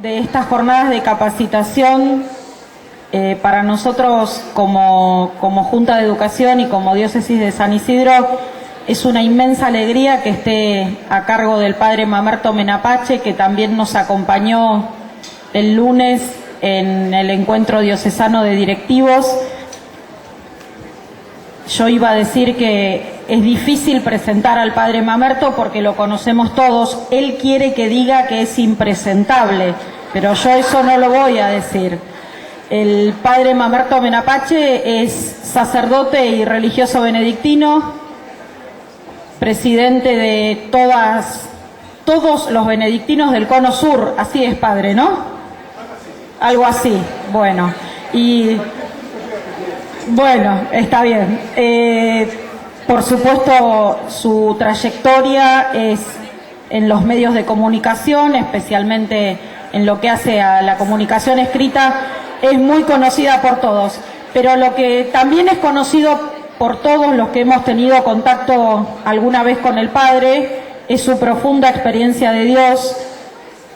de estas jornadas de capacitación. Para nosotros como Junta de Educación y como Diócesis de San Isidro es una inmensa alegría que esté a cargo del Padre Mamerto Menapache, que también nos acompañó el lunes en el encuentro diocesano de directivos. Yo iba a decir que es difícil presentar al Padre Mamerto porque lo conocemos todos. Él quiere que diga que es impresentable, pero yo eso no lo voy a decir. El Padre Mamerto Menapache es sacerdote y religioso benedictino, presidente de todos los benedictinos del Cono Sur. Así es, Padre, ¿no? Algo así. Bueno, y bueno, está bien. Por supuesto, su trayectoria es en los medios de comunicación, especialmente en lo que hace a la comunicación escrita, es muy conocida por todos. Pero lo que también es conocido por todos los que hemos tenido contacto alguna vez con el Padre es su profunda experiencia de Dios.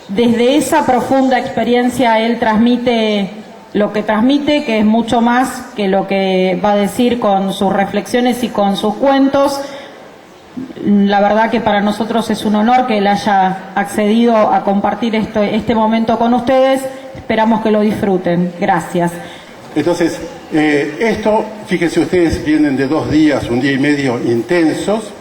Desde esa profunda experiencia él transmite lo que transmite, que es mucho más que lo que va a decir con sus reflexiones y con sus cuentos. La verdad que para nosotros es un honor que él haya accedido a compartir este momento con ustedes. Esperamos que lo disfruten. Gracias. Entonces, esto, fíjense ustedes, vienen de 2 días, 1 día y medio intensos,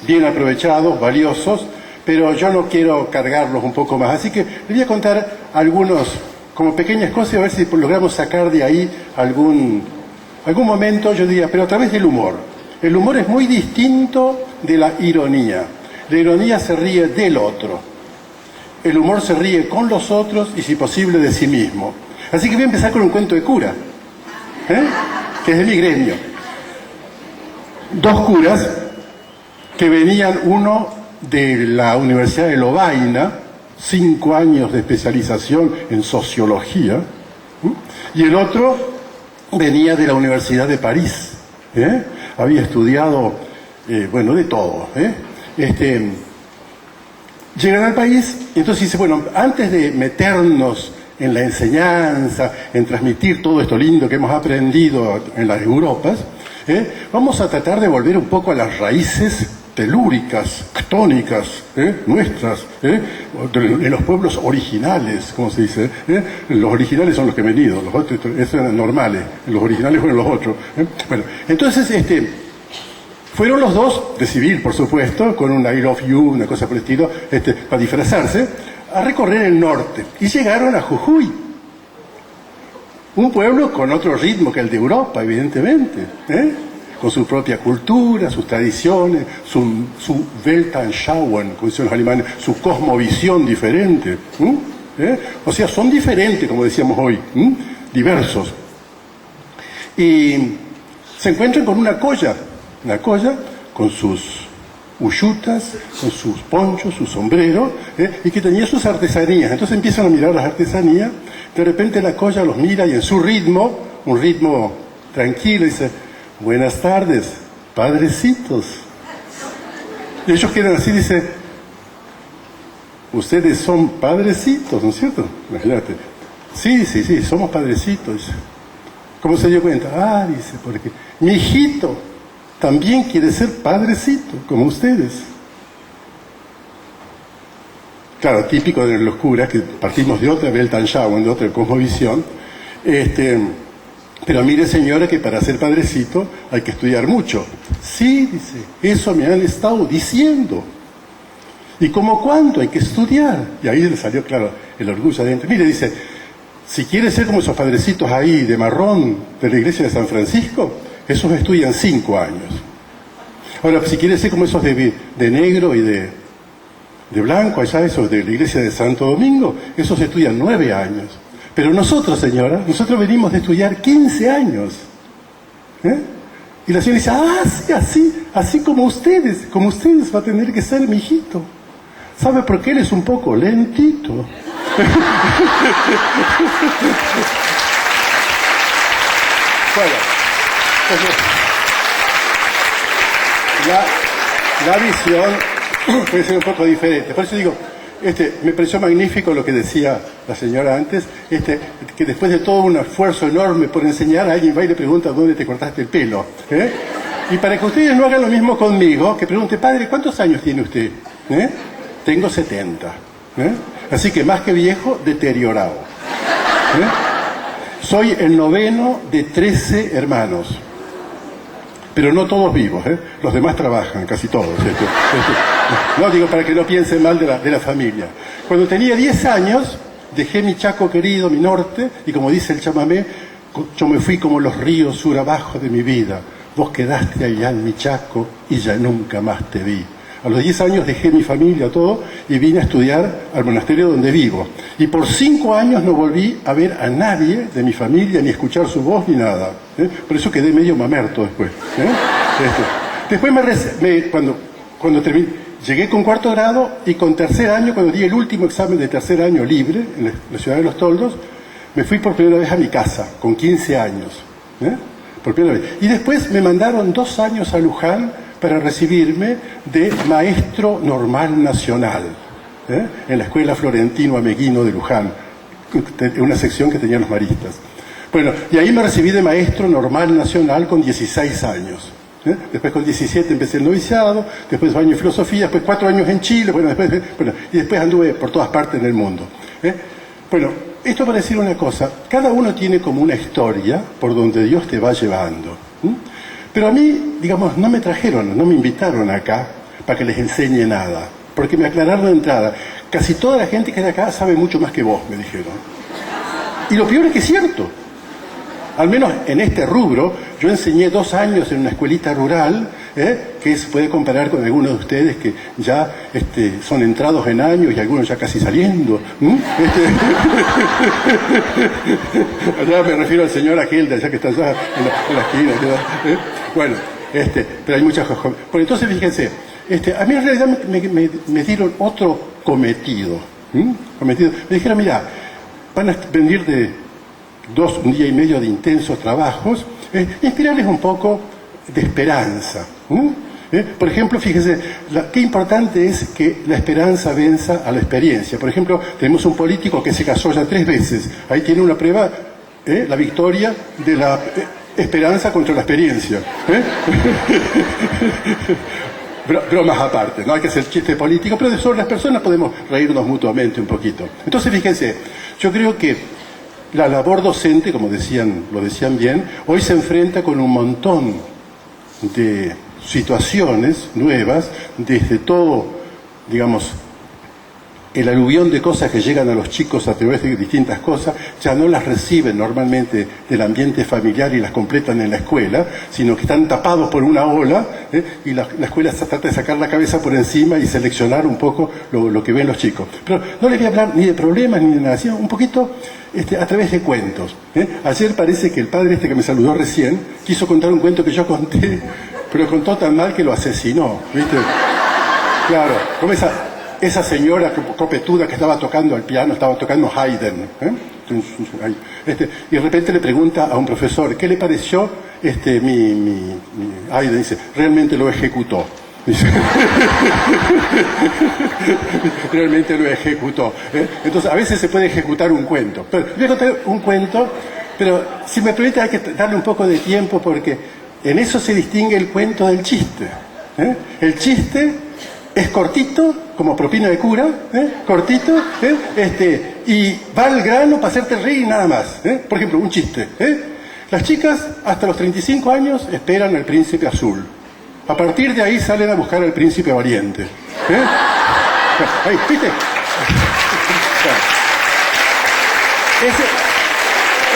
bien aprovechados, valiosos, pero yo no quiero cargarlos un poco más. Así que les voy a contar algunos, como pequeñas cosas, a ver si logramos sacar de ahí algún momento, yo diría, pero a través del humor. El humor es muy distinto de la ironía. La ironía se ríe del otro. El humor se ríe con los otros y, si posible, de sí mismo. Así que voy a empezar con un cuento de cura, que es de mi gremio. 2 curas que venían, uno de la Universidad de Lovaina, 5 años de especialización en sociología, y el otro venía de la Universidad de París. Había estudiado, bueno, de todo. Llegan al país y entonces dice, bueno, antes de meternos en la enseñanza, en transmitir todo esto lindo que hemos aprendido en las Europas, vamos a tratar de volver un poco a las raíces telúricas, ctónicas, nuestras, en los pueblos originales, como se dice. Los originales son los que han venido, los otros eran normales, los originales fueron los otros. Bueno, entonces fueron los 2, de civil por supuesto, con un I love you, una cosa por el estilo, para disfrazarse, a recorrer el norte, y llegaron a Jujuy, un pueblo con otro ritmo que el de Europa, evidentemente, con su propia cultura, sus tradiciones, su Weltanschauung, como dicen los alemanes, su cosmovisión diferente. O sea, son diferentes, como decíamos hoy, diversos. Y se encuentran con una colla con sus uyutas, con sus ponchos, su sombrero, y que tenía sus artesanías. Entonces empiezan a mirar las artesanías, de repente la colla los mira y en su ritmo, un ritmo tranquilo, dice: buenas tardes, padrecitos. Y ellos quedan así, dice: ustedes son padrecitos, ¿no es cierto? Imagínate. Sí, somos padrecitos. ¿Cómo se dio cuenta? Ah, dice, porque mi hijito también quiere ser padrecito, como ustedes. Claro, típico de los curas, que partimos de otra Weltanschauung, de otra cosmovisión. Pero mire, señora, que para ser padrecito hay que estudiar mucho. Sí, dice, eso me han estado diciendo. ¿Y cómo cuánto hay que estudiar? Y ahí le salió, claro, el orgullo adentro. Mire, dice, si quiere ser como esos padrecitos ahí de marrón de la iglesia de San Francisco, esos estudian 5 años. Ahora, si quiere ser como esos de negro y de blanco, allá esos de la iglesia de Santo Domingo, esos estudian 9 años. Pero nosotros, señora, nosotros venimos de estudiar 15 años. Y la señora dice: sí, así como ustedes va a tener que ser mi hijito. ¿Sabe por qué él es un poco lentito? Bueno, la visión puede ser un poco diferente. Por eso digo, me pareció magnífico lo que decía la señora antes, que después de todo un esfuerzo enorme por enseñar, alguien va y le pregunta dónde te cortaste el pelo. Y para que ustedes no hagan lo mismo conmigo, que pregunte, padre, ¿cuántos años tiene usted? Tengo 70. Así que más que viejo, deteriorado. Soy el noveno de 13 hermanos. Pero no todos vivos, los demás trabajan, casi todos. No digo para que no piensen mal de la familia. Cuando tenía 10 años, dejé mi Chaco querido, mi norte, y como dice el chamamé, yo me fui como los ríos sur abajo de mi vida. Vos quedaste allá en mi Chaco y ya nunca más te vi. A los 10 años dejé mi familia, todo, y vine a estudiar al monasterio donde vivo. Y por 5 años no volví a ver a nadie de mi familia, ni escuchar su voz, ni nada. Por eso quedé medio mamerto después. Después cuando terminé, llegué con 4º grado, y con 3er año, cuando di el último examen de 3er año libre, en la ciudad de Los Toldos, me fui por primera vez a mi casa, con 15 años. Por primera vez. Y después me mandaron 2 años a Luján para recibirme de maestro normal nacional, en la Escuela Florentino Ameguino de Luján, una sección que tenían los maristas. Bueno, y ahí me recibí de maestro normal nacional con 16 años. Después con 17 empecé el noviciado, después 2 años en filosofía, después 4 años en Chile, y después anduve por todas partes en el mundo. Bueno, esto para decir una cosa, cada uno tiene como una historia por donde Dios te va llevando. Pero a mí, digamos, no me trajeron, no me invitaron acá para que les enseñe nada, porque me aclararon de entrada, casi toda la gente que está acá sabe mucho más que vos, me dijeron. Y lo peor es que es cierto. Al menos en este rubro, yo enseñé 2 años en una escuelita rural, que se puede comparar con algunos de ustedes que ya son entrados en años y algunos ya casi saliendo. Allá me refiero al señor aquel de allá que está allá en la esquina. Bueno, pero hay muchas cosas. Bueno, entonces fíjense, a mí en realidad me dieron otro cometido. Me dijeron, mira, van a venir de 1 día y medio de intensos trabajos, inspirarles un poco de esperanza. Por ejemplo, fíjense, qué importante es que la esperanza venza a la experiencia. Por ejemplo, tenemos un político que se casó ya 3 veces. Ahí tiene una prueba, la victoria de la esperanza contra la experiencia. Bromas aparte, no hay que hacer chiste político, pero sobre las personas podemos reírnos mutuamente un poquito. Entonces, fíjense, yo creo que la labor docente, como lo decían bien, hoy se enfrenta con un montón de situaciones nuevas, desde todo, digamos, el aluvión de cosas que llegan a los chicos a través de distintas cosas, ya no las reciben normalmente del ambiente familiar y las completan en la escuela, sino que están tapados por una ola, y la escuela trata de sacar la cabeza por encima y seleccionar un poco lo que ven los chicos. Pero no les voy a hablar ni de problemas ni de nada, sino un poquito a través de cuentos. Ayer parece que el padre que me saludó recién quiso contar un cuento que yo conté, pero contó tan mal que lo asesinó, ¿viste? Claro, como esa señora copetuda que estaba tocando al piano, estaba tocando Haydn, y de repente le pregunta a un profesor, ¿qué le pareció mi Haydn? Dice, realmente lo ejecutó. Dice, realmente lo ejecutó. Entonces, a veces se puede ejecutar un cuento. Pero voy a contar un cuento, pero si me permite hay que darle un poco de tiempo porque en eso se distingue el cuento del chiste. El chiste es cortito, como propina de cura, cortito, y va al grano para hacerte reír y nada más. Por ejemplo, un chiste. Las chicas hasta los 35 años esperan al príncipe azul. A partir de ahí salen a buscar al príncipe valiente. Ahí, ¿viste?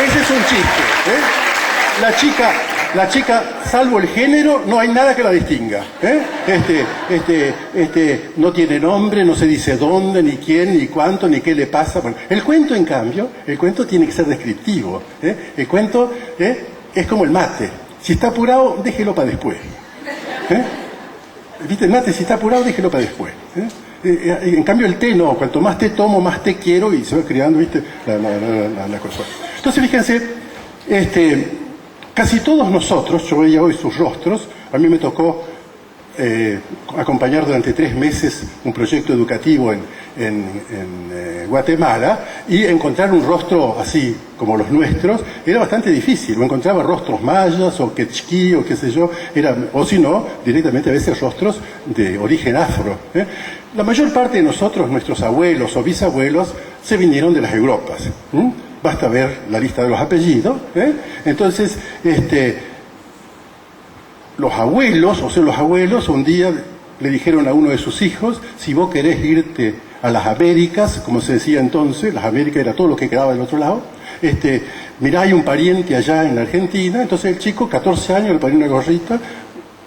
Ese es un chiste. La chica, salvo el género, no hay nada que la distinga. No tiene nombre, no se dice dónde, ni quién, ni cuánto, ni qué le pasa. Bueno, el cuento, en cambio, tiene que ser descriptivo. El cuento es como el mate. Si está apurado, déjelo para después. ¿Viste? El mate, si está apurado, déjelo para después. En cambio, el té no. Cuanto más té tomo, más té quiero y se va creando, ¿viste? La cosa. Entonces, fíjense, casi todos nosotros, yo veía hoy sus rostros, a mí me tocó acompañar durante 3 meses un proyecto educativo Guatemala, y encontrar un rostro así como los nuestros era bastante difícil. O encontraba rostros mayas o quechquí o qué sé yo, o si no, directamente a veces rostros de origen afro. La mayor parte de nosotros, nuestros abuelos o bisabuelos, se vinieron de las Europas. Basta ver la lista de los apellidos. Entonces, los abuelos un día le dijeron a uno de sus hijos: si vos querés irte a las Américas, como se decía entonces, las Américas era todo lo que quedaba del otro lado, mirá, hay un pariente allá en la Argentina. Entonces el chico, 14 años, le ponía una gorrita,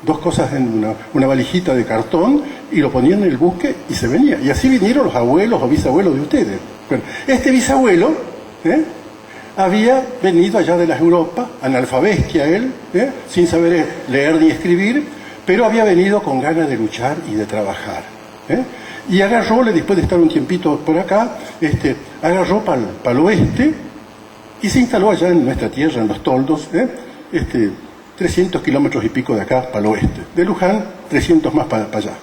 dos cosas en una valijita de cartón, y lo ponían en el buque y se venía. Y así vinieron los abuelos o bisabuelos de ustedes. Bueno, este bisabuelo había venido allá de las Europas, analfabestia él, sin saber leer ni escribir, pero había venido con ganas de luchar y de trabajar. Y agarró, después de estar un tiempito por acá, agarró para el oeste y se instaló allá en nuestra tierra, en los toldos, 300 kilómetros y pico de acá para el oeste. De Luján, 300 más para allá.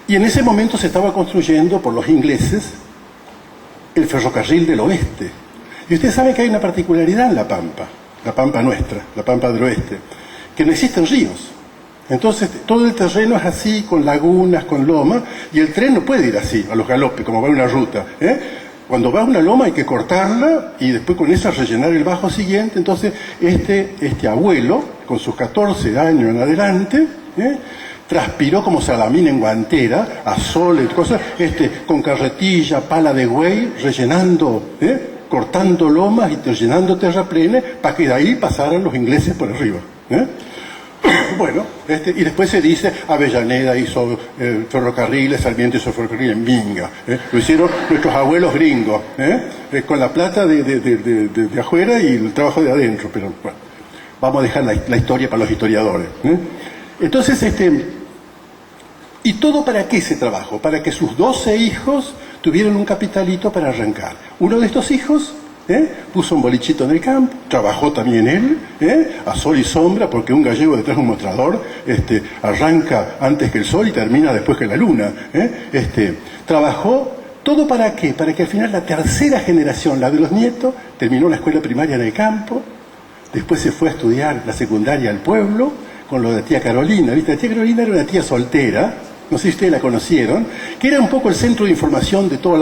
Y en ese momento se estaba construyendo por los ingleses el ferrocarril del oeste. Y ustedes saben que hay una particularidad en la Pampa nuestra, la Pampa del oeste, que no existen ríos. Entonces todo el terreno es así, con lagunas, con loma, y el tren no puede ir así, a los galopes, como va en una ruta. Cuando va a una loma hay que cortarla y después con eso rellenar el bajo siguiente. Entonces este abuelo, con sus 14 años en adelante, transpiró como salamín en guantera, a sol, cosas, con carretilla, pala de güey, rellenando, cortando lomas y rellenando terraplenes para que de ahí pasaran los ingleses por arriba. Bueno, y después se dice Avellaneda hizo ferrocarriles, Sarmiento hizo ferrocarril en Minga. Lo hicieron nuestros abuelos gringos, con la plata de afuera y el trabajo de adentro. Pero bueno, vamos a dejar la historia para los historiadores. Entonces, ¿y todo para qué ese trabajo? Para que sus 12 hijos tuvieran un capitalito para arrancar. Uno de estos hijos puso un bolichito en el campo, trabajó también él, a sol y sombra, porque un gallego detrás de un mostrador arranca antes que el sol y termina después que la luna. Trabajó, ¿todo para qué? Para que al final la tercera generación, la de los nietos, terminó la escuela primaria en el campo, después se fue a estudiar la secundaria al pueblo, con lo de tía Carolina. ¿Viste? La tía Carolina era una tía soltera, no sé si ustedes la conocieron, que era un poco el centro de información de todos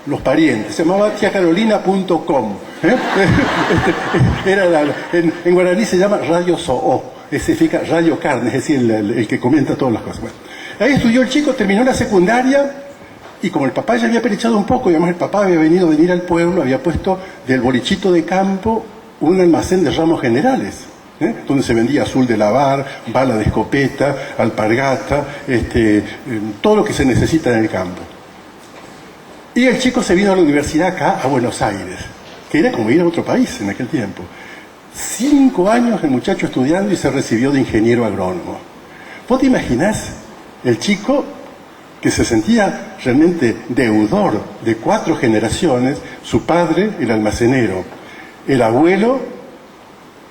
los parientes. Se llamaba tiacarolina.com. En guaraní se llama Radio So'o, significa Radio Carne, es decir, el que comenta todas las cosas. Bueno, ahí estudió el chico, terminó la secundaria, y como el papá ya había perechado un poco, y además el papá había venido a venir al pueblo, había puesto del bolichito de campo un almacén de ramos generales, donde se vendía azul de lavar, bala de escopeta, alpargata, todo lo que se necesita en el campo. Y el chico se vino a la universidad acá, a Buenos Aires, que era como ir a otro país en aquel tiempo. 5 años el muchacho estudiando y se recibió de ingeniero agrónomo. ¿Vos te imaginás el chico que se sentía realmente deudor de 4 generaciones? Su padre, el almacenero, el abuelo,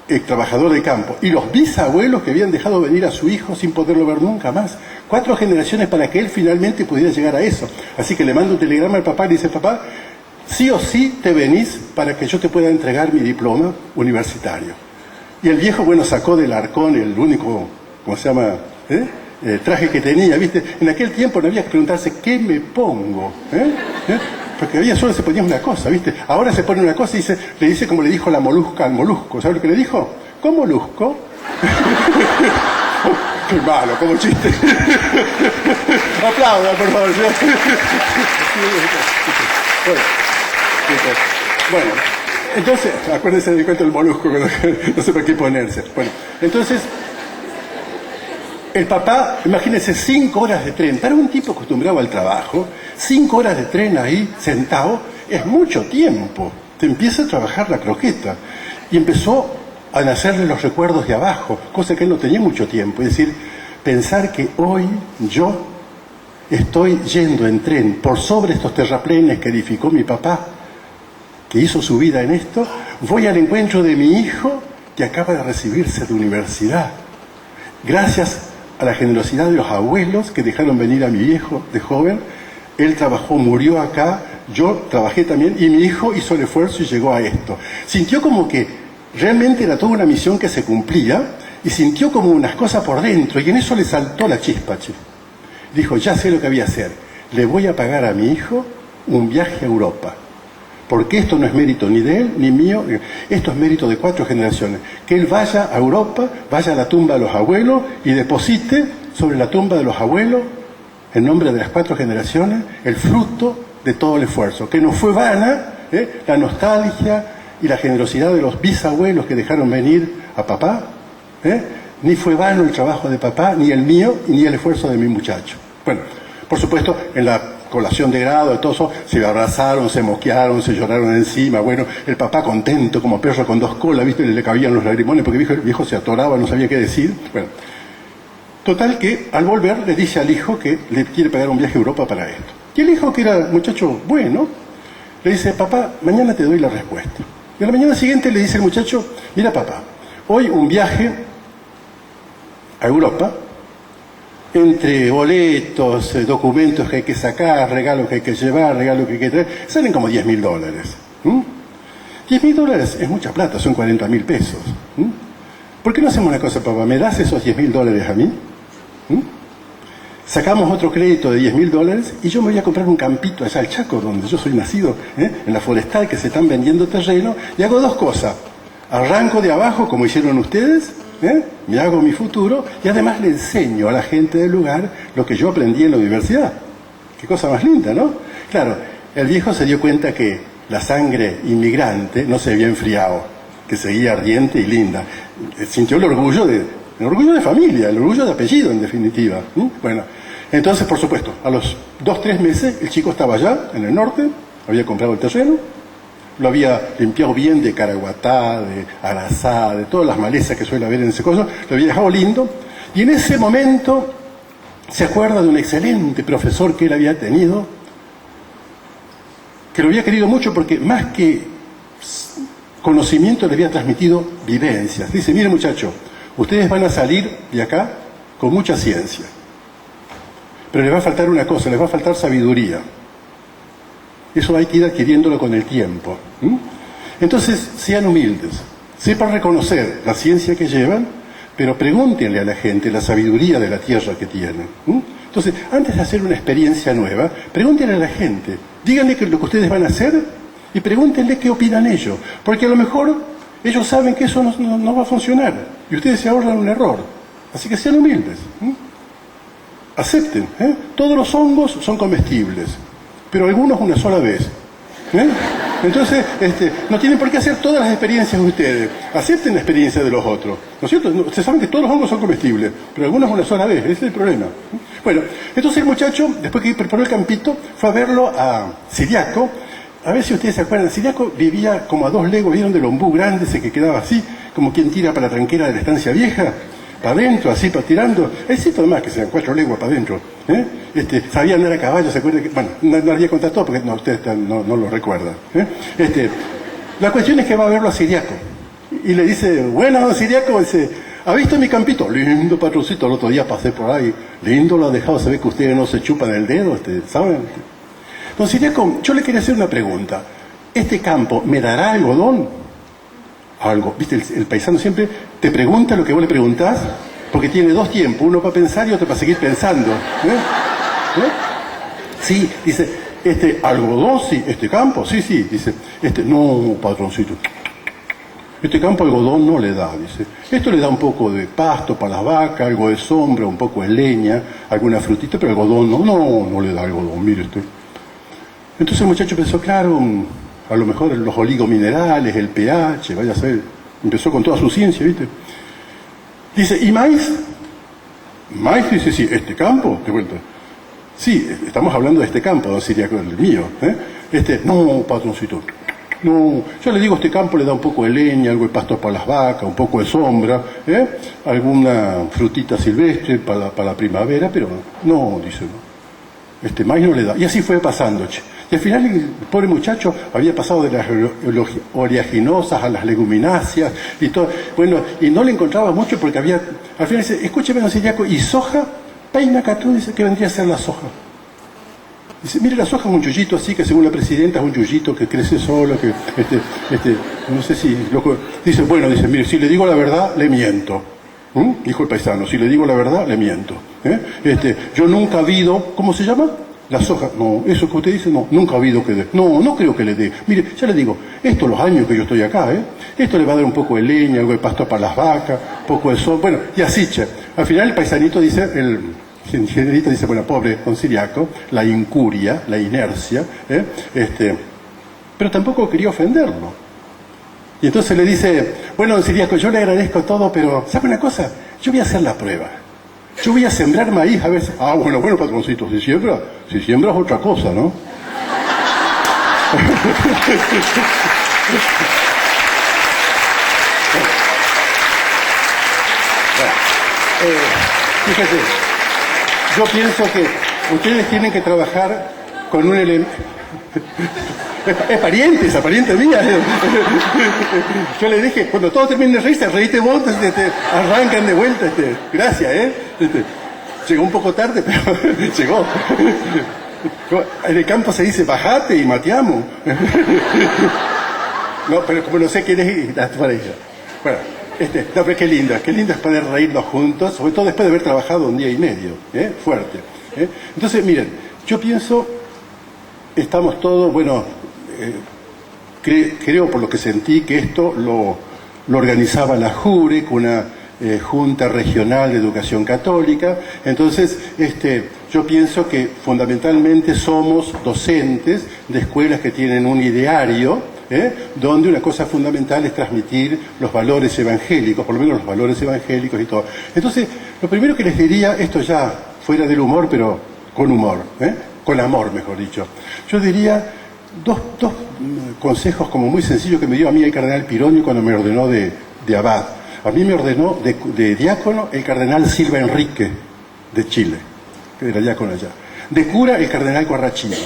el trabajador de campo, y los bisabuelos que habían dejado venir a su hijo sin poderlo ver nunca más. 4 generaciones para que él finalmente pudiera llegar a eso. Así que le manda un telegrama al papá y le dice: papá, sí o sí te venís para que yo te pueda entregar mi diploma universitario. Y el viejo, bueno, sacó del arcón el único, ¿cómo se llama?, traje que tenía, ¿viste? En aquel tiempo no había que preguntarse ¿qué me pongo? Porque había solo se ponía una cosa, ¿viste? Ahora se pone una cosa y le dice como le dijo la molusca al molusco. ¿Sabes lo que le dijo? ¿Cómo molusco? Qué malo, como chiste. Aplaudan, por favor. Bueno, entonces, acuérdense del cuento del molusco, no sé por qué ponerse. Bueno, entonces, el papá, imagínense, 5 horas de tren. Para un tipo acostumbrado al trabajo, 5 horas de tren ahí, sentado, es mucho tiempo. Te empieza a trabajar la croqueta. Y empezó a nacerle los recuerdos de abajo, cosa que él no tenía mucho tiempo. Es decir, pensar que hoy yo estoy yendo en tren por sobre estos terraplenes que edificó mi papá, que hizo su vida en esto, voy al encuentro de mi hijo que acaba de recibirse de universidad. Gracias a la generosidad de los abuelos que dejaron venir a mi viejo de joven él trabajó, murió acá, yo trabajé también, y mi hijo hizo el esfuerzo y llegó a esto. Sintió como que realmente era toda una misión que se cumplía, y sintió como unas cosas por dentro, y en eso le saltó la chispa, che. Dijo, ya sé lo que había que hacer, le voy a pagar a mi hijo un viaje a Europa. Porque esto no es mérito ni de él ni mío, esto es mérito de 4 generaciones. Que él vaya a Europa, vaya a la tumba de los abuelos y deposite sobre la tumba de los abuelos, en nombre de las 4 generaciones, el fruto de todo el esfuerzo. Que no fue vana la nostalgia y la generosidad de los bisabuelos que dejaron venir a papá, ni fue vano el trabajo de papá, ni el mío, ni el esfuerzo de mi muchacho. Bueno, por supuesto, en la colación de grado, de todo eso, se abrazaron, se mosquearon, se lloraron encima. Bueno, el papá contento, como perro con 2 colas, ¿viste? Le caían los lagrimones porque el viejo se atoraba, no sabía qué decir. Bueno, total que al volver le dice al hijo que le quiere pagar un viaje a Europa para esto. Y el hijo, que era muchacho bueno, le dice, papá, mañana te doy la respuesta. Y a la mañana siguiente le dice el muchacho, mira papá, hoy un viaje a Europa, entre boletos, documentos que hay que sacar, regalos que hay que llevar, regalos que hay que traer, salen como $10.000. $10.000 es mucha plata, son 40.000 pesos. ¿Por qué no hacemos una cosa, papá? ¿Me das esos $10.000 a mí? Sacamos otro crédito de $10.000 y yo me voy a comprar un campito allá al Chaco, donde yo soy nacido, en la Forestal, que se están vendiendo terreno, y hago 2 cosas. Arranco de abajo, como hicieron ustedes, me hago mi futuro, y además le enseño a la gente del lugar lo que yo aprendí en la universidad. Qué cosa más linda, ¿no? Claro, el viejo se dio cuenta que la sangre inmigrante no se había enfriado, que seguía ardiente y linda. Sintió el orgullo de familia, el orgullo de apellido, en definitiva. Bueno, entonces, por supuesto, a los 2-3 meses, el chico estaba allá, en el norte, había comprado el terreno, lo había limpiado bien de caraguatá, de arasá, de todas las malezas que suele haber en ese coso, lo había dejado lindo, y en ese momento se acuerda de un excelente profesor que él había tenido, que lo había querido mucho porque más que conocimiento le había transmitido vivencias. Dice, mire muchacho, ustedes van a salir de acá con mucha ciencia, pero les va a faltar una cosa, les va a faltar sabiduría. Eso hay que ir adquiriéndolo con el tiempo. Entonces, sean humildes, sepan reconocer la ciencia que llevan, pero pregúntenle a la gente la sabiduría de la tierra que tienen. Entonces, antes de hacer una experiencia nueva, pregúntenle a la gente, díganle lo que ustedes van a hacer y pregúntenle qué opinan ellos, porque a lo mejor ellos saben que eso no va a funcionar y ustedes se ahorran un error. Así que sean humildes. Acepten. Todos los hongos son comestibles, pero algunos una sola vez. Entonces, no tienen por qué hacer todas las experiencias de ustedes. Acepten la experiencia de los otros. ¿No es cierto? Ustedes saben que todos los hongos son comestibles, pero algunos una sola vez. Ese es el problema. Bueno, entonces el muchacho, después que preparó el campito, fue a verlo a Siriaco. A ver si ustedes se acuerdan. Siriaco vivía como a 2 legos, ¿vieron? Del ombú grande, ese que quedaba así, como quien tira para la tranquera de la estancia vieja. Para adentro, así, para tirando. Es cierto además que sean 4 leguas para adentro. Sabía andar a caballo, se acuerda que. Bueno, no había contado todo porque ustedes no lo recuerdan. La cuestión es que va a verlo a Siriaco. Y le dice, bueno, don Siriaco, dice, ¿ha visto mi campito? Lindo, patroncito, el otro día pasé por ahí. Lindo lo ha dejado, se ve que ustedes no se chupan el dedo, ¿saben? Don Siriaco, yo le quería hacer una pregunta. ¿Este campo me dará algodón? Algo, viste, el paisano siempre te pregunta lo que vos le preguntás, porque tiene 2 tiempos, uno para pensar y otro para seguir pensando. Sí, dice, algodón, sí, este campo, sí, dice, no, patroncito, este campo algodón no le da, dice, esto le da un poco de pasto para las vacas, algo de sombra, un poco de leña, alguna frutita, pero algodón no le da algodón, mire usted. Entonces el muchacho pensó, claro, a lo mejor los oligominerales, el pH, vaya a ser, empezó con toda su ciencia, ¿viste? Dice, ¿y maíz? Maíz, dice, sí, ¿este campo? De vuelta. Sí, estamos hablando de este campo, don Siriaco, el mío. No, patroncito, no. Yo le digo, este campo le da un poco de leña, algo de pasto para las vacas, un poco de sombra, alguna frutita silvestre para la primavera, pero no, dice, no. Maíz no le da. Y así fue pasando, che. Y al final el pobre muchacho había pasado de las oleaginosas a las legumináceas y todo. Bueno, y no le encontraba mucho porque había... Al final dice, escúcheme, don Siriaco, ¿y soja? Paina Catú dice que vendría a ser la soja. Dice, mire, la soja es un yuyito así, que según la presidenta es un yuyito que crece solo, que, no sé si... Dice, bueno, dice, mire, si le digo la verdad, le miento. Dijo el paisano, si le digo la verdad, le miento. Yo nunca he habido, ¿cómo se llama? La soja, no, eso que usted dice, no, nunca ha habido que dé. No, no creo que le dé. Mire, ya le digo, estos los años que yo estoy acá, esto le va a dar un poco de leña, algo de pasto para las vacas, un poco de sol, bueno, y así, che. Al final el paisanito dice, el ingenierito dice, bueno, pobre don Ciriaco, la incuria, la inercia, pero tampoco quería ofenderlo. Y entonces le dice, bueno, don Ciriaco, yo le agradezco todo, pero ¿sabe una cosa? Yo voy a hacer la prueba. Yo voy a sembrar maíz a veces. Ah, bueno, patroncito, si siembra es otra cosa, ¿no? Fíjate, yo pienso que ustedes tienen que trabajar con un elemento... Es pariente mía. Yo le dije, cuando todo termine de reírse, reíste vos, arrancan de vuelta. Gracias, llegó un poco tarde, pero llegó. En el campo se dice, bajate y mateamos. No, pero como no sé quién es, para ella. Bueno, no, pero qué lindo es poder reírnos juntos, sobre todo después de haber trabajado un día y medio, fuerte. Entonces, miren, yo pienso, estamos todos, bueno, creo por lo que sentí que esto lo organizaba la JUREC, una Junta Regional de Educación Católica. Entonces, yo pienso que fundamentalmente somos docentes de escuelas que tienen un ideario, donde una cosa fundamental es transmitir los valores evangélicos, por lo menos los valores evangélicos y todo. Entonces, lo primero que les diría, esto ya fuera del humor, pero con humor, con amor, mejor dicho. Yo diría dos consejos como muy sencillos que me dio a mí el cardenal Pironio cuando me ordenó de abad. A mí me ordenó de diácono el cardenal Silva Enrique de Chile, que era diácono allá. De cura el cardenal Corrachino.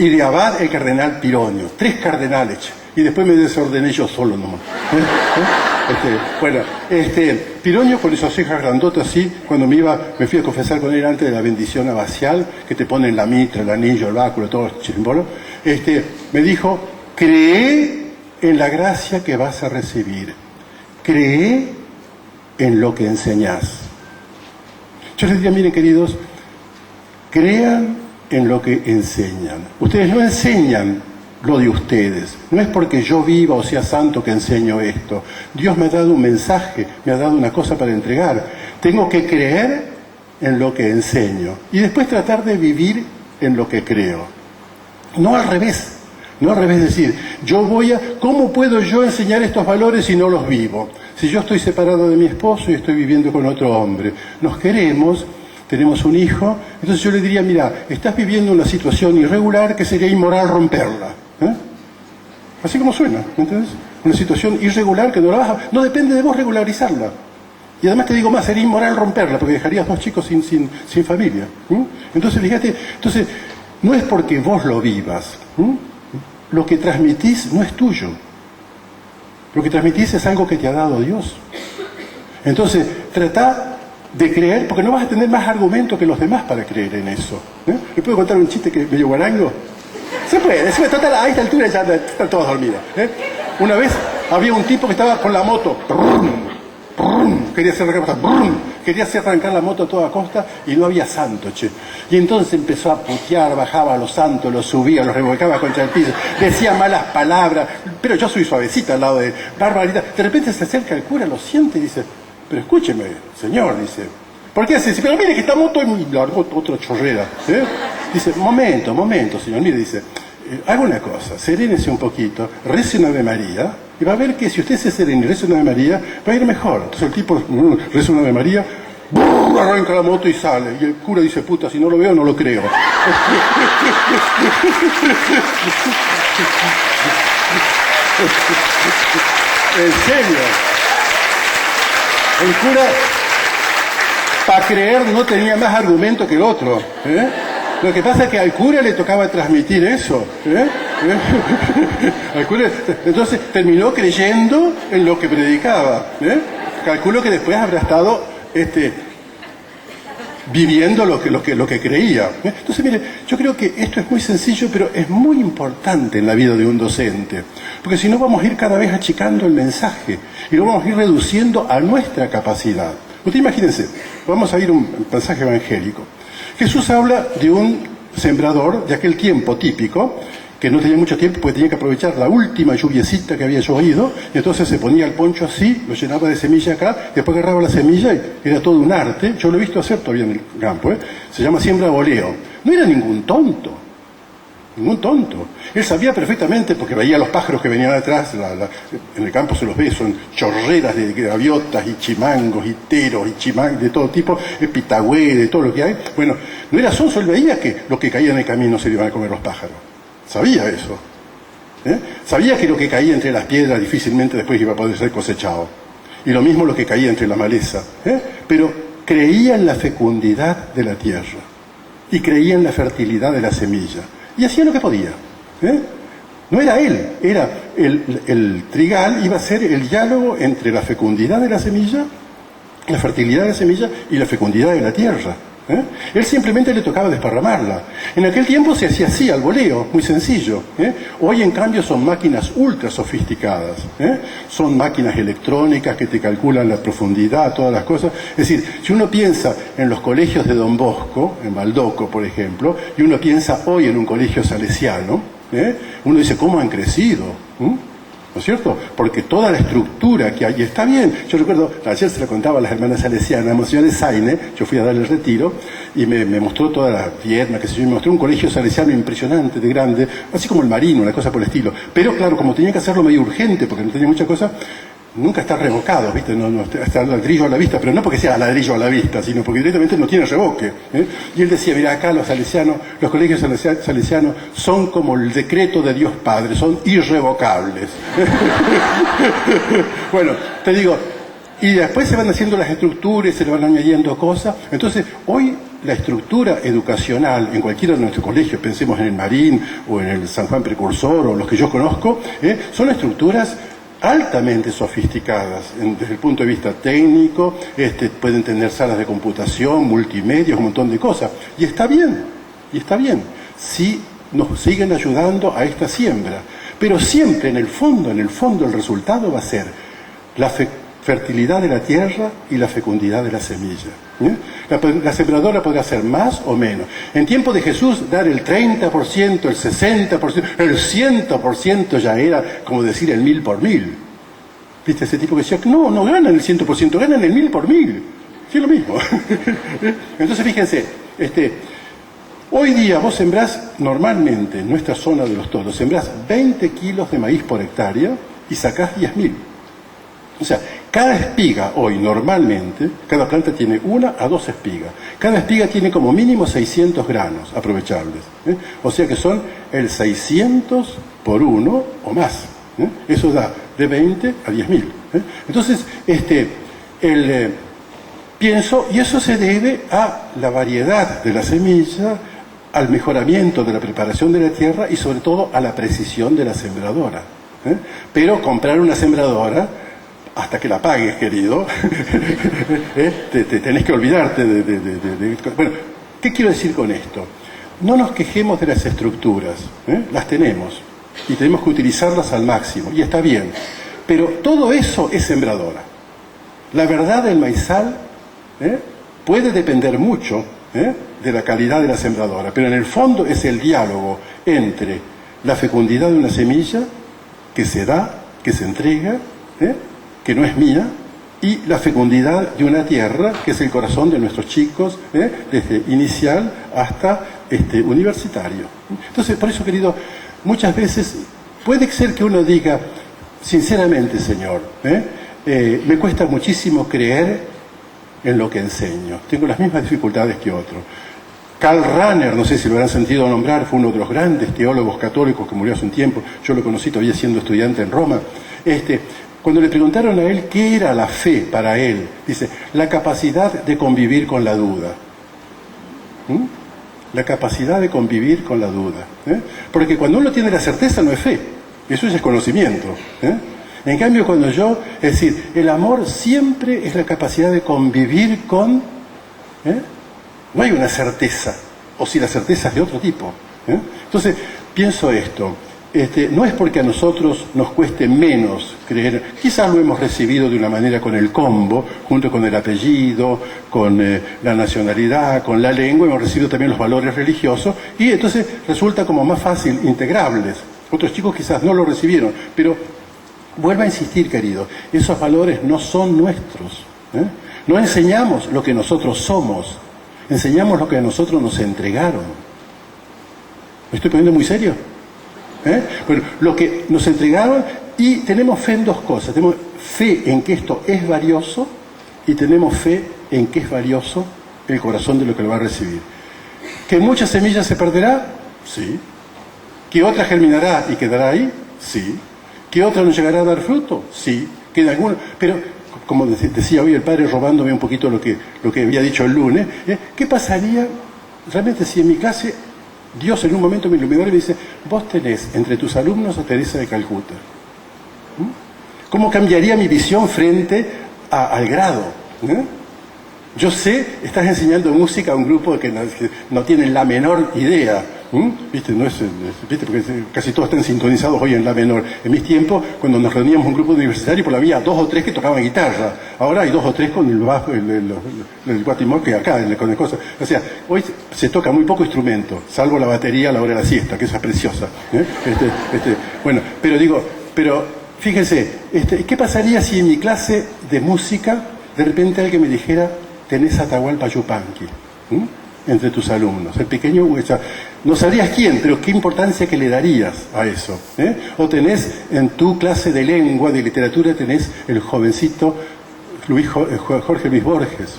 Y de abad el cardenal Pironio. 3 cardenales. Y después me desordené yo solo nomás. Pironio con esas cejas grandotas así, cuando me fui a confesar con él antes de la bendición abacial, que te ponen la mitra, el anillo, el báculo, todo el chimbolo, me dijo, cree en la gracia que vas a recibir. Cree en lo que enseñás. Yo les diría, miren queridos, crean en lo que enseñan. Ustedes no enseñan lo de ustedes. No es porque yo viva o sea santo que enseño esto. Dios me ha dado un mensaje, me ha dado una cosa para entregar. Tengo que creer en lo que enseño y después tratar de vivir en lo que creo. No al revés. No al revés, decir, ¿cómo puedo yo enseñar estos valores si no los vivo? Si yo estoy separado de mi esposo y estoy viviendo con otro hombre, nos queremos, tenemos un hijo, entonces yo le diría, mira, estás viviendo una situación irregular que sería inmoral romperla. Así como suena, ¿me entiendes? Una situación irregular que no depende de vos regularizarla. Y además te digo más, sería inmoral romperla, porque dejarías 2 chicos sin familia. Entonces, fíjate, no es porque vos lo vivas. Lo que transmitís no es tuyo. Lo que transmitís es algo que te ha dado Dios. Entonces, trata de creer, porque no vas a tener más argumento que los demás para creer en eso. ¿Les puedo contar un chiste que medio guarango? Se puede, total, a esta altura ya están todos dormidos. Una vez había un tipo que estaba con la moto, quería hacer arrancar la moto a toda costa y no había santo, che. Y entonces empezó a putear, bajaba a los santos, los subía, los revolcaba contra el piso, decía malas palabras, pero yo soy suavecita al lado de barbaridad. De repente se acerca el cura, lo siente y dice, pero escúcheme, señor, dice, ¿por qué hace? Pero mire que esta moto es muy larga, otra chorrera. Dice, momento, señor, mire, dice, haga una cosa, serénese un poquito, rece una Ave María, y va a ver que si usted se serena y reza una Ave María, va a ir mejor. Entonces el tipo reza una Ave María, arranca la moto y sale. Y el cura dice, puta, si no lo veo, no lo creo. En serio. El cura, para creer, no tenía más argumento que el otro. Lo que pasa es que al cura le tocaba transmitir eso. Al cura, entonces terminó creyendo en lo que predicaba. Calculo que después habrá estado viviendo lo que creía. Entonces, mire, yo creo que esto es muy sencillo, pero es muy importante en la vida de un docente, porque si no vamos a ir cada vez achicando el mensaje y lo vamos a ir reduciendo a nuestra capacidad. Usted imagínense, vamos a ir a un pasaje evangélico. Jesús habla de un sembrador de aquel tiempo típico, que no tenía mucho tiempo porque tenía que aprovechar la última lluviecita que había llovido, y entonces se ponía el poncho así, lo llenaba de semilla acá, después agarraba la semilla y era todo un arte. Yo lo he visto hacer todavía en el campo, se llama siembra a voleo. No era ningún tonto. Él sabía perfectamente, porque veía los pájaros que venían atrás, en el campo se los ve, son chorreras de gaviotas y chimangos y teros y chimangos de todo tipo, pitagüé, de todo lo que hay. Bueno, no era sonso, él veía que lo que caía en el camino se lo iban a comer los pájaros. Sabía eso. Sabía que lo que caía entre las piedras difícilmente después iba a poder ser cosechado. Y lo mismo lo que caía entre la maleza. Pero creía en la fecundidad de la tierra. Y creía en la fertilidad de la semilla. Y hacía lo que podía. No era él, era el trigal, iba a ser el diálogo entre la fecundidad de la semilla, la fertilidad de la semilla y la fecundidad de la tierra. Él simplemente le tocaba desparramarla. En aquel tiempo se hacía así, al voleo, muy sencillo. Hoy, en cambio, son máquinas ultra sofisticadas. Son máquinas electrónicas que te calculan la profundidad, todas las cosas. Es decir, si uno piensa en los colegios de Don Bosco, en Baldoco, por ejemplo, y uno piensa hoy en un colegio salesiano, uno dice, ¿cómo han crecido? ¿No es cierto? Porque toda la estructura que hay, y está bien. Yo recuerdo, ayer se lo contaba a las hermanas salesianas, Monseñor Saine, yo fui a darle el retiro, y me mostró toda la pierna, que sé yo, me mostró un colegio salesiano impresionante, de grande, así como el Marino, una cosa por el estilo. Pero claro, como tenía que hacerlo medio urgente, porque no tenía mucha cosa, nunca está revocado, ¿viste? No está el ladrillo a la vista, pero no porque sea ladrillo a la vista, sino porque directamente no tiene revoque. Y él decía, mira, acá los salesianos, los colegios salesianos son como el decreto de Dios Padre, son irrevocables. Bueno, te digo, y después se van haciendo las estructuras, se le van añadiendo cosas. Entonces, hoy la estructura educacional en cualquiera de nuestros colegios, pensemos en el Marín o en el San Juan Precursor o los que yo conozco, son estructuras altamente sofisticadas desde el punto de vista técnico, pueden tener salas de computación, multimedia, un montón de cosas. Y está bien, si nos siguen ayudando a esta siembra. Pero siempre en el fondo el resultado va a ser la fertilidad de la tierra y la fecundidad de la semilla. La sembradora podrá ser más o menos. En tiempo de Jesús, dar el 30%, el 60%, el 100% ya era como decir el 1000 por 1000. ¿Viste? Ese tipo que decía, no ganan el 100%, ganan el 1000 por 1000. Sí, es lo mismo. Entonces, fíjense, hoy día vos sembrás normalmente en nuestra zona de los Toros, sembrás 20 kilos de maíz por hectárea y sacás 10.000. O sea, cada espiga hoy normalmente, cada planta tiene 1 a 2 espigas. Cada espiga tiene como mínimo 600 granos aprovechables. O sea que son el 600 por 1 o más. Eso da de 20 a 10.000. Entonces, pienso, y eso se debe a la variedad de la semilla, al mejoramiento de la preparación de la tierra y sobre todo a la precisión de la sembradora. Pero comprar una sembradora, hasta que la pagues, querido, tenés que olvidarte de... Bueno, ¿qué quiero decir con esto? No nos quejemos de las estructuras, las tenemos, y tenemos que utilizarlas al máximo, y está bien, pero todo eso es sembradora. La verdad del maizal puede depender mucho de la calidad de la sembradora, pero en el fondo es el diálogo entre la fecundidad de una semilla que se da, que se entrega, que no es mía, y la fecundidad de una tierra, que es el corazón de nuestros chicos, desde inicial hasta universitario. Entonces, por eso, querido, muchas veces puede ser que uno diga, sinceramente, Señor, me cuesta muchísimo creer en lo que enseño. Tengo las mismas dificultades que otro. Karl Rahner, no sé si lo habrán sentido nombrar, fue uno de los grandes teólogos católicos que murió hace un tiempo. Yo lo conocí todavía siendo estudiante en Roma. Cuando le preguntaron a él qué era la fe para él, dice, la capacidad de convivir con la duda. La capacidad de convivir con la duda. Porque cuando uno tiene la certeza no es fe, eso ya es conocimiento. En cambio, cuando es decir, el amor siempre es la capacidad de convivir con No hay una certeza, o si la certeza es de otro tipo. Entonces, pienso esto. No es porque a nosotros nos cueste menos creer, quizás lo hemos recibido de una manera con el combo, junto con el apellido, con la nacionalidad, con la lengua, hemos recibido también los valores religiosos, y entonces resulta como más fácil, integrables. Otros chicos quizás no lo recibieron, pero vuelvo a insistir, querido, esos valores no son nuestros. No enseñamos lo que nosotros somos, enseñamos lo que a nosotros nos entregaron. ¿Me estoy poniendo muy serio? Bueno, lo que nos entregaron, y tenemos fe en dos cosas. Tenemos fe en que esto es valioso y tenemos fe en que es valioso el corazón de lo que lo va a recibir. ¿Que muchas semillas se perderá? Sí. ¿Que otra germinará y quedará ahí? Sí. ¿Que otra no llegará a dar fruto? Sí. ¿Que de alguna? Pero, como decía hoy el padre, robándome un poquito lo que había dicho el lunes, ¿qué pasaría realmente si en mi clase Dios en un momento me iluminó y me dice: vos tenés entre tus alumnos a Teresa de Calcuta? ¿Cómo cambiaría mi visión frente al grado? Yo sé, estás enseñando música a un grupo que no tienen la menor idea. ¿Viste? ¿Viste? Porque casi todos están sintonizados hoy en la menor. En mis tiempos, cuando nos reuníamos un grupo universitario, por la había 2 o 3 que tocaban guitarra. Ahora hay 2 o 3 con el bajo, el guatimoque acá, con el cosa. O sea, hoy se toca muy poco instrumento, salvo la batería a la hora de la siesta, que esa es preciosa. Bueno, pero fíjense, ¿qué pasaría si en mi clase de música de repente alguien me dijera: tenés Atahualpa Yupanqui entre tus alumnos? El pequeño, no sabrías quién, pero qué importancia que le darías a eso. O tenés en tu clase de lengua, de literatura, tenés el jovencito Jorge Luis Borges.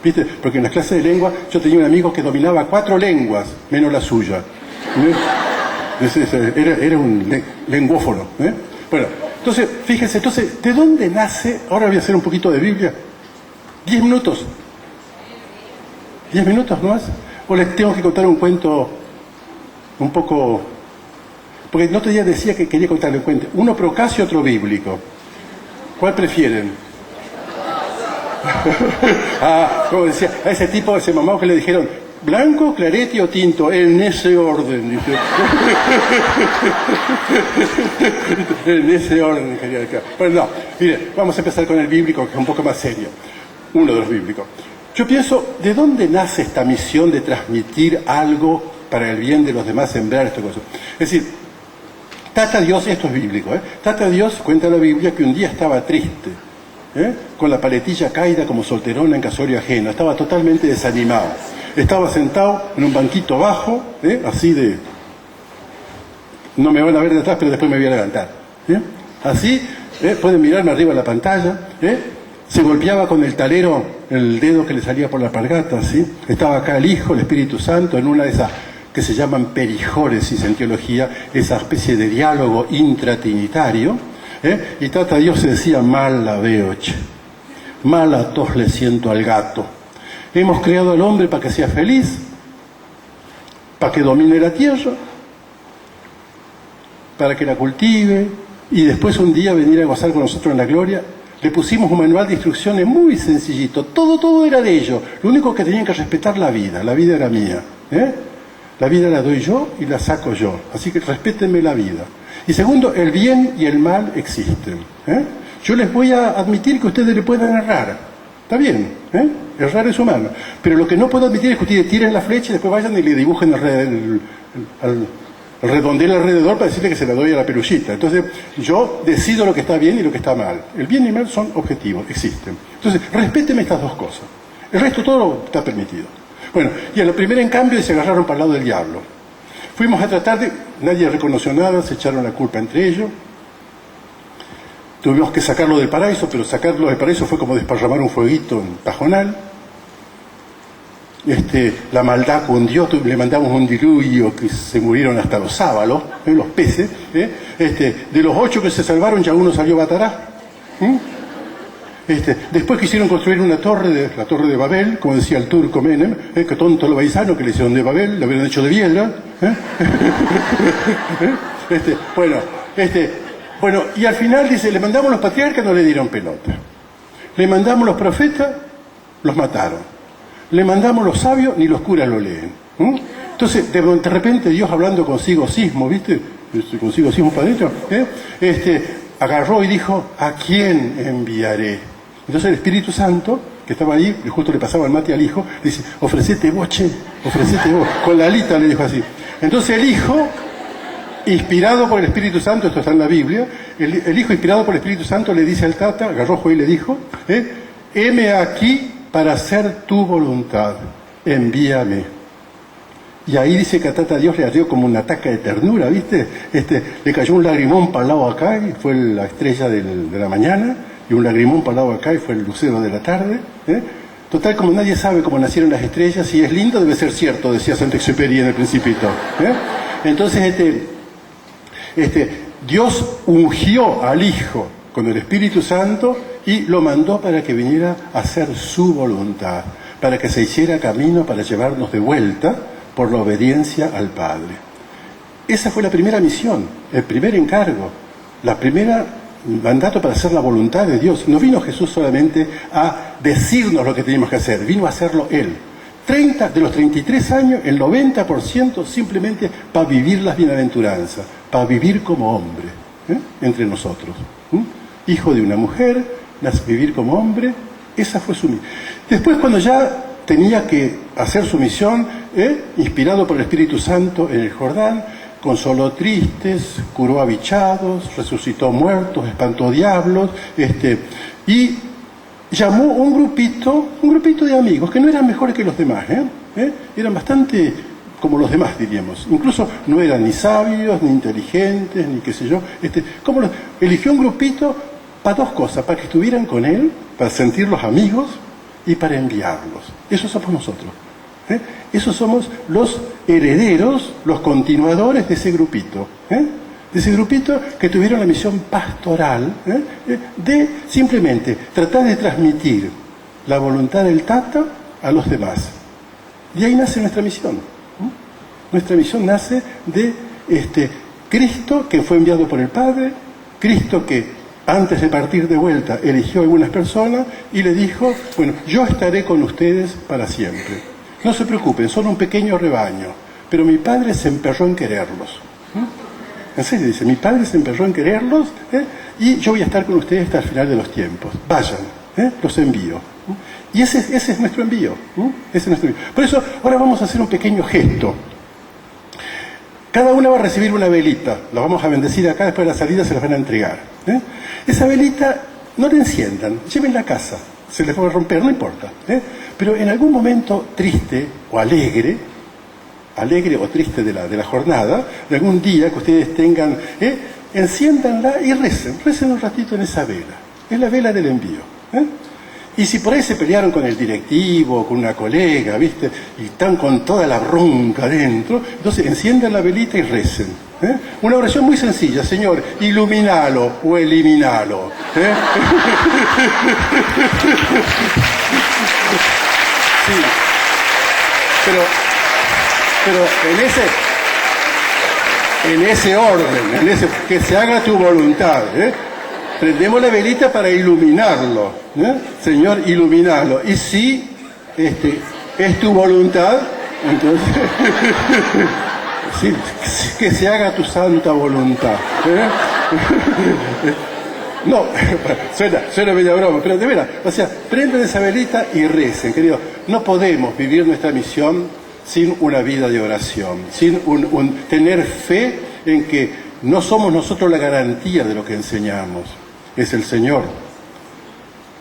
¿Viste? Porque en las clases de lengua yo tenía un amigo que dominaba 4 lenguas, menos la suya. Era un lenguófono. Bueno, entonces, fíjense, ¿de dónde nace? Ahora voy a hacer un poquito de Biblia. 10 minutos. 10 minutos nomás. O les tengo que contar un cuento un poco... Porque el otro día decía que quería contarle un cuento. Uno procasio y otro bíblico. ¿Cuál prefieren? Como decía, a ese tipo, a ese mamá que le dijeron: ¿blanco, claretti o tinto? En ese orden. Dice. En ese orden quería decir. Bueno, no, mire, vamos a empezar con el bíblico, que es un poco más serio. Uno de los bíblicos. Yo pienso, ¿de dónde nace esta misión de transmitir algo para el bien de los demás, sembrar esta cosa? Es decir, Tata Dios, esto es bíblico, Tata Dios, cuenta la Biblia, que un día estaba triste, con la paletilla caída como solterona en casorio ajeno, estaba totalmente desanimado. Estaba sentado en un banquito bajo, así de... No me van a ver de atrás, pero después me voy a levantar. Así, pueden mirarme arriba de la pantalla, se golpeaba con el talero el dedo que le salía por la alpargata, ¿sí? Estaba acá el Hijo, el Espíritu Santo, en una de esas que se llaman perijóresis en teología, esa especie de diálogo intratrinitario, y Tata Dios se decía: mal la veo, che. Mal a tos le siento al gato. Hemos creado al hombre para que sea feliz, para que domine la tierra, para que la cultive, y después un día venir a gozar con nosotros en la gloria. Le pusimos un manual de instrucciones muy sencillito, todo era de ellos. Lo único que tenían que respetar la vida era mía. La vida la doy yo y la saco yo, así que respétenme la vida. Y segundo, el bien y el mal existen. Yo les voy a admitir que ustedes le puedan errar, está bien, errar es humano, pero lo que no puedo admitir es que ustedes tiren la flecha y después vayan y le dibujen el redondel alrededor para decirle que se la doy a la peluchita. Entonces yo decido lo que está bien y lo que está mal. El bien y el mal son objetivos, existen. Entonces respéteme estas dos cosas, el resto todo está permitido. Bueno, y a lo primero, en cambio, se agarraron para el lado del diablo. Fuimos a tratar de... Nadie reconoció nada, se echaron la culpa entre ellos. Tuvimos que sacarlo del paraíso, pero sacarlo del paraíso fue como desparramar un fueguito en Pajonal. La maldad cundió, le mandamos un diluvio que se murieron hasta los sábalos, los peces. De los 8 que se salvaron, ya uno salió batará. Después quisieron construir una torre, la torre de Babel, como decía el turco Menem, que tonto lo baizano que le hicieron de Babel, lo hubieran hecho de piedra. Bueno, y al final dice, le mandamos los patriarcas, no le dieron pelota. Le mandamos los profetas, los mataron. le mandamos los sabios, ni los curas lo leen. Entonces, de repente Dios hablando consigo mismo, ¿viste? Consigo mismo para adentro, agarró y dijo, ¿a quién enviaré? Entonces el Espíritu Santo, que estaba ahí, y justo le pasaba el mate al hijo, le dice, ofrecete vos, che, ofrecete vos. Con la alita le dijo así. Entonces el hijo, inspirado por el Espíritu Santo, esto está en la Biblia, el hijo inspirado por el Espíritu Santo le dice al Tata, agarró y le dijo, heme aquí para hacer tu voluntad, envíame. Y ahí dice que a Tata Dios le ardió como un ataque de ternura, ¿viste? Le cayó un lagrimón para el lado acá y fue la estrella de la mañana, y un lagrimón para el lado acá y fue el lucero de la tarde. Total, como nadie sabe cómo nacieron las estrellas, si es lindo debe ser cierto, decía Saint-Exupéry en El Principito. Entonces, Dios ungió al Hijo con el Espíritu Santo y lo mandó para que viniera a hacer su voluntad, para que se hiciera camino para llevarnos de vuelta por la obediencia al Padre. Esa fue la primera misión, el primer encargo, la primera mandato para hacer la voluntad de Dios. No vino Jesús solamente a decirnos lo que teníamos que hacer, vino a hacerlo Él. De los 33 años, el 90% simplemente para vivir las bienaventuranzas, para vivir como hombre, entre nosotros. Hijo de una mujer, vivir como hombre, esa fue su misión. Después, cuando ya tenía que hacer su misión, inspirado por el Espíritu Santo en el Jordán, consoló tristes, curó abichados, resucitó muertos, espantó diablos, y llamó un grupito de amigos que no eran mejores que los demás, eran bastante como los demás, diríamos. Incluso no eran ni sabios, ni inteligentes, ni qué sé yo. Eligió un grupito para dos cosas, para que estuvieran con él, para sentirlos amigos y para enviarlos. Eso somos nosotros. Esos somos los herederos, los continuadores de ese grupito. De ese grupito que tuvieron la misión pastoral de simplemente tratar de transmitir la voluntad del Tata a los demás. Y ahí nace nuestra misión. Nuestra misión nace de Cristo, que fue enviado por el Padre, Cristo que antes de partir de vuelta eligió a algunas personas y le dijo, bueno, yo estaré con ustedes para siempre. No se preocupen, son un pequeño rebaño, pero mi Padre se emperró en quererlos. En serio, dice, mi Padre se emperró en quererlos, y yo voy a estar con ustedes hasta el final de los tiempos. Vayan, los envío. Y ese es nuestro envío. Ese es nuestro envío. Por eso, ahora vamos a hacer un pequeño gesto. Cada una va a recibir una velita, la vamos a bendecir acá, después de la salida se las van a entregar. Esa velita no la enciendan, llévenla a casa, se les va a romper, no importa. Pero en algún momento triste o alegre o triste de la jornada, de algún día que ustedes tengan, enciéndanla y recen un ratito en esa vela. Es la vela del envío. Y si por ahí se pelearon con el directivo, con una colega, ¿viste? Y están con toda la bronca dentro, entonces enciendan la velita y recen. Una oración muy sencilla, Señor, iluminalo o eliminalo. Sí. Pero en ese orden, que se haga tu voluntad. Prendemos la velita para iluminarlo. Señor, iluminalo. Y si es tu voluntad, entonces sí, que se haga tu santa voluntad. No, suena media broma, pero de veras, o sea, prenden esa velita y recen, querido. No podemos vivir nuestra misión sin una vida de oración, sin tener fe en que no somos nosotros la garantía de lo que enseñamos. Es el Señor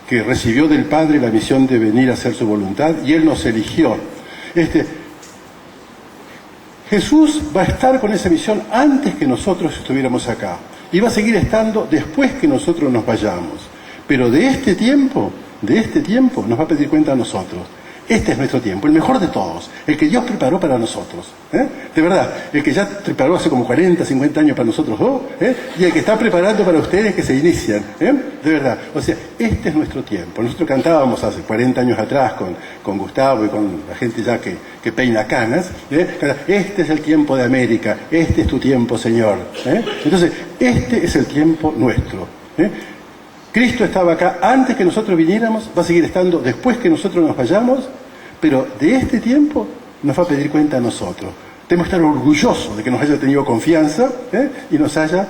que recibió del Padre la misión de venir a hacer su voluntad y Él nos eligió. Jesús va a estar con esa misión antes que nosotros estuviéramos acá y va a seguir estando después que nosotros nos vayamos. Pero de este tiempo nos va a pedir cuenta a nosotros. Este es nuestro tiempo, el mejor de todos, el que Dios preparó para nosotros. De verdad, el que ya preparó hace como 40, 50 años para nosotros dos, y el que está preparando para ustedes que se inician. De verdad, o sea, este es nuestro tiempo. Nosotros cantábamos hace 40 años atrás con Gustavo y con la gente ya que peina canas. Este es el tiempo de América, este es tu tiempo, Señor. Entonces, este es el tiempo nuestro. Cristo estaba acá antes que nosotros viniéramos, va a seguir estando después que nosotros nos vayamos, Pero de este tiempo nos va a pedir cuenta a nosotros. Tenemos que estar orgullosos de que nos haya tenido confianza y nos haya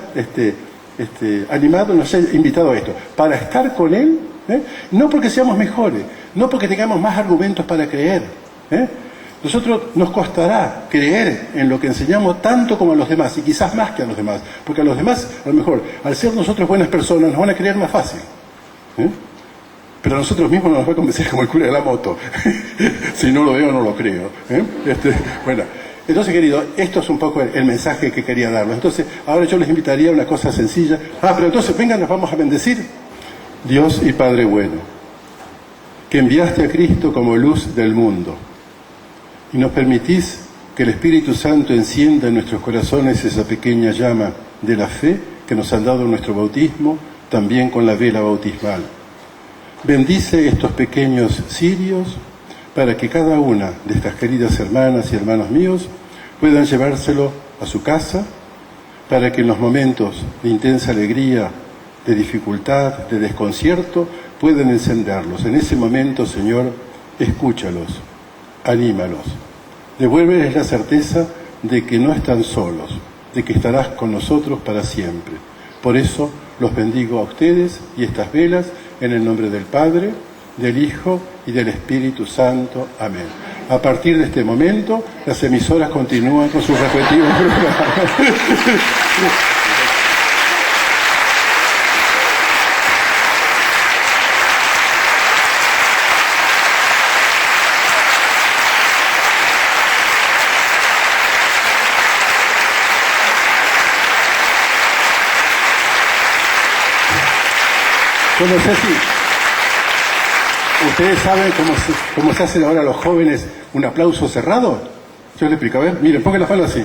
animado, nos haya invitado a esto, para estar con Él, no porque seamos mejores, no porque tengamos más argumentos para creer. Nosotros nos costará creer en lo que enseñamos tanto como a los demás, y quizás más que a los demás, porque a los demás, a lo mejor, al ser nosotros buenas personas, nos van a creer más fácil. Pero a nosotros mismos nos va a convencer como el cura de la moto. Si no lo veo, no lo creo. Bueno, entonces, querido, esto es un poco el mensaje que quería darles. Entonces, ahora yo les invitaría a una cosa sencilla. Pero entonces, vengan, nos vamos a bendecir. Dios y Padre bueno, que enviaste a Cristo como luz del mundo, y nos permitís que el Espíritu Santo encienda en nuestros corazones esa pequeña llama de la fe que nos han dado en nuestro bautismo, también con la vela bautismal. Bendice estos pequeños cirios para que cada una de estas queridas hermanas y hermanos míos puedan llevárselo a su casa, para que en los momentos de intensa alegría, de dificultad, de desconcierto, puedan encenderlos. En ese momento, Señor, escúchalos, anímalos, devuélveles la certeza de que no están solos, de que estarás con nosotros para siempre. Por eso los bendigo a ustedes y estas velas en el nombre del Padre, del Hijo y del Espíritu Santo. Amén. A partir de este momento, las emisoras continúan con sus respectivos programas. Yo no sé si ustedes saben cómo se hacen ahora los jóvenes un aplauso cerrado. Yo les explico, a ver, miren, pongan las manos así.